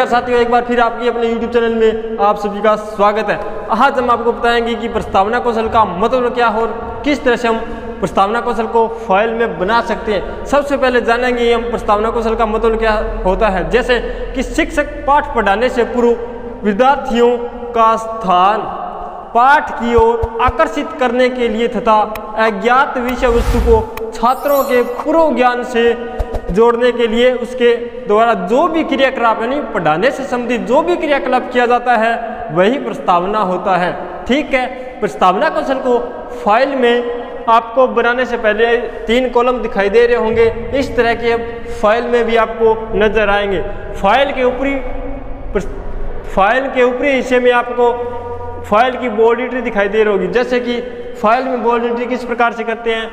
साथियों, एक बार फिर आपकी अपने YouTube चैनल में आप सभी का स्वागत है। आज हम आपको बताएंगे कि प्रस्तावना कौशल का मतलब क्या है और किस तरह से हम प्रस्तावना कौशल को फाइल में बना सकते हैं। सबसे पहले जानेंगे हम प्रस्तावना कौशल का मतलब क्या होता है। जैसे कि शिक्षक पाठ पढ़ाने से पूर्व विद्यार्थियों का स्थान पाठ की ओर आकर्षित करने के लिए तथा अज्ञात विषय वस्तु को छात्रों के पूर्व ज्ञान से जोड़ने के लिए उसके द्वारा जो भी क्रियाकलाप यानी पढ़ाने से संबंधित जो भी क्रियाकलाप किया जाता है वही प्रस्तावना होता है। ठीक है, प्रस्तावना कौशल को फाइल में आपको बनाने से पहले 3 कॉलम दिखाई दे रहे होंगे। इस तरह के फाइल में भी आपको नजर आएंगे। फाइल के ऊपरी हिस्से में आपको फाइल की बोर्ड एंट्री दिखाई दे रही होगी। जैसे कि फाइल में बोर्ड एंट्री किस प्रकार से करते हैं,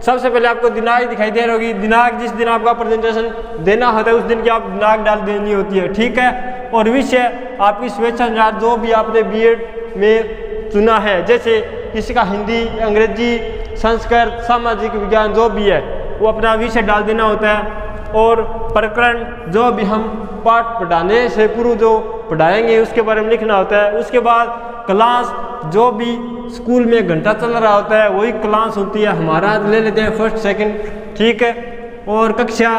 सबसे पहले आपको दिनांक दिखाई दे रही होगी। दिनांक जिस दिन आपका प्रेजेंटेशन देना होता है उस दिन की आप दिनांक डाल देनी होती है। ठीक है, और विषय आपकी स्वेच्छा अनुसार जो भी आपने बीएड में चुना है, जैसे किसी का हिंदी, अंग्रेजी, संस्कृत, सामाजिक विज्ञान जो भी है वो अपना विषय डाल देना होता है। और प्रकरण जो भी हम पाठ पढ़ाने से पूर्व जो पढ़ाएंगे उसके बारे में लिखना होता है। उसके बाद क्लास जो भी स्कूल में घंटा चल रहा होता है वही क्लास होती है, हमारा ले लेते हैं फर्स्ट सेकंड। ठीक है, और कक्षा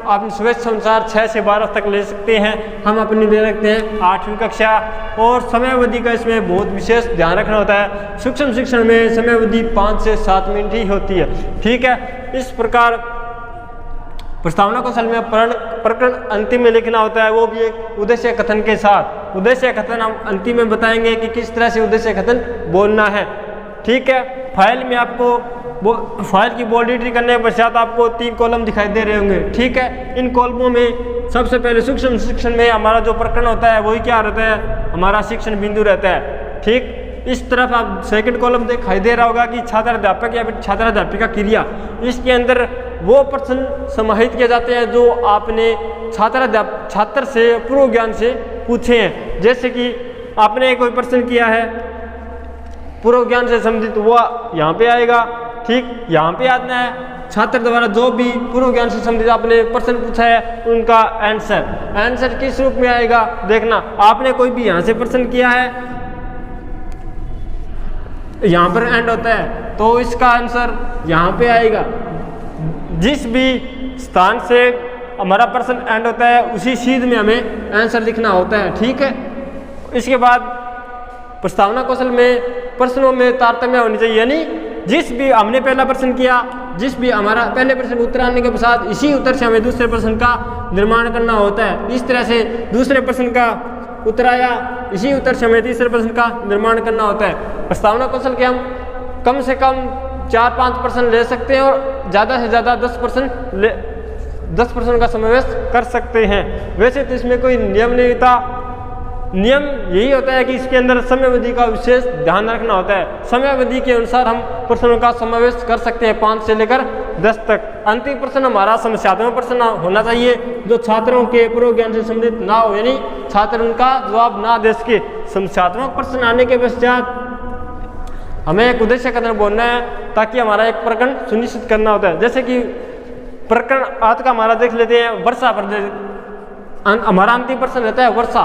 आप स्वेच्छा अनुसार 6 से 12 तक ले सकते हैं। हम अपनी ले रखते हैं 8वीं कक्षा। और समयावधि का इसमें बहुत विशेष ध्यान रखना होता है। सूक्ष्म शिक्षण में समयावधि 5 से 7 मिनट ही होती है। ठीक है, इस प्रकार प्रस्तावना कौशल में प्रकरण अंतिम में लिखना होता है, वो भी एक उद्देश्य कथन के साथ। उद्देश्य कथन हम अंतिम में बताएंगे कि किस तरह से उद्देश्य कथन बोलना है। ठीक है, फाइल में आपको फाइल की बोर्ड एंट्री करने के पश्चात आपको 3 कॉलम दिखाई दे रहे होंगे। ठीक है, इन कॉलमों में सबसे पहले सूक्ष्म शिक्षण में हमारा जो प्रकरण होता है वही क्या रहता है, हमारा शिक्षण बिंदु रहता है। ठीक, इस तरफ आप सेकंड कॉलम दिखाई दे रहा होगा कि छात्र अध्यापक या फिर छात्र अध्यापिका क्रिया। इसके अंदर वो प्रश्न समाहित किए जाते हैं जो आपने छात्र से पूर्व ज्ञान से पूछे हैं। जैसे कि आपने कोई प्रश्न किया है पूर्व ज्ञान से संबंधित, वो यहाँ पे आएगा। ठीक, यहाँ पे आना है छात्र द्वारा जो भी पूर्व ज्ञान से संबंधित आपने प्रश्न पूछा है उनका आंसर किस रूप में आएगा। देखना, आपने कोई भी यहाँ से प्रश्न किया है, यहाँ पर एंड होता है तो इसका आंसर यहाँ पे आएगा। जिस भी स्थान से हमारा प्रश्न एंड होता है उसी सीध में हमें आंसर लिखना होता है। ठीक है, इसके बाद प्रस्तावना कौशल में प्रश्नों में तारतम्य होनी चाहिए, यानी जिस भी हमने पहला प्रश्न किया, जिस भी हमारा पहले प्रश्न उत्तर आने के पश्चात इसी उत्तर से हमें दूसरे प्रश्न का निर्माण करना होता है। इस तरह से दूसरे प्रश्न का उत्तर आया, इसी उत्तर से हमें तीसरे प्रश्न का निर्माण करना होता है। प्रस्तावना कौशल के हम कम से कम 4-5 प्रश्न ले सकते हैं और ज़्यादा से ज़्यादा 10 प्रश्न का समावेश कर सकते हैं। वैसे तो इसमें कोई नियम नहीं होता, नियम यही होता है कि इसके अंदर समयावधि का विशेष ध्यान रखना होता है। समयावधि के अनुसार हम प्रश्नों का समावेश कर सकते हैं 5 से लेकर 10 तक। अंतिम प्रश्न हमारा समस्यात्मक प्रश्न होना चाहिए जो छात्रों के पूर्व ज्ञान से संबंधित ना हो, यानी छात्र उनका जवाब ना दे सके। समस्यात्मक प्रश्न आने के पश्चात हमें एक उद्देश्य कथन बोलना है ताकि हमारा एक प्रकरण सुनिश्चित करना होता है। जैसे कि प्रकरण आज का हमारा देख लेते हैं वर्षा पर। हमारा अंतिम प्रश्न रहता है वर्षा।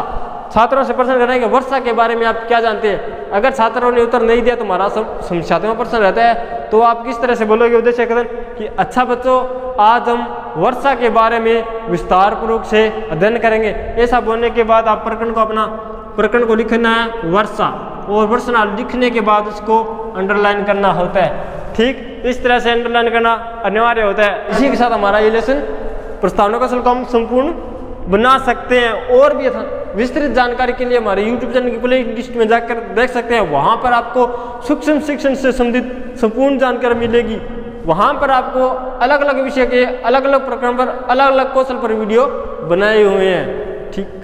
छात्रों से प्रश्न करेंगे वर्षा के बारे में आप क्या जानते हैं। अगर छात्रों ने उत्तर नहीं दिया तो हमारा समस्यात्मक प्रश्न रहता है, तो आप किस तरह से बोलोगे उद्देश्य कथन कि अच्छा बच्चों, आज हम वर्षा के बारे में विस्तार पूर्वक से अध्ययन करेंगे। ऐसा बोलने के बाद आप प्रकरण को लिखना है वर्षा, और वर्षा लिखने के बाद उसको अंडरलाइन करना होता है। ठीक, इस तरह से अंडरलाइन करना अनिवार्य होता है। इसी के साथ हमारा ये लेसन प्रस्तावना कौशल को हम संपूर्ण बना सकते हैं। और भी विस्तृत जानकारी के लिए हमारे YouTube चैनल की प्ले लिस्ट में जाकर देख सकते हैं। वहाँ पर आपको सूक्ष्म शिक्षण से संबंधित संपूर्ण जानकारी मिलेगी। वहाँ पर आपको अलग अलग विषय के अलग अलग प्रकरण पर अलग अलग कौशल पर वीडियो बनाए हुए हैं। ठीक।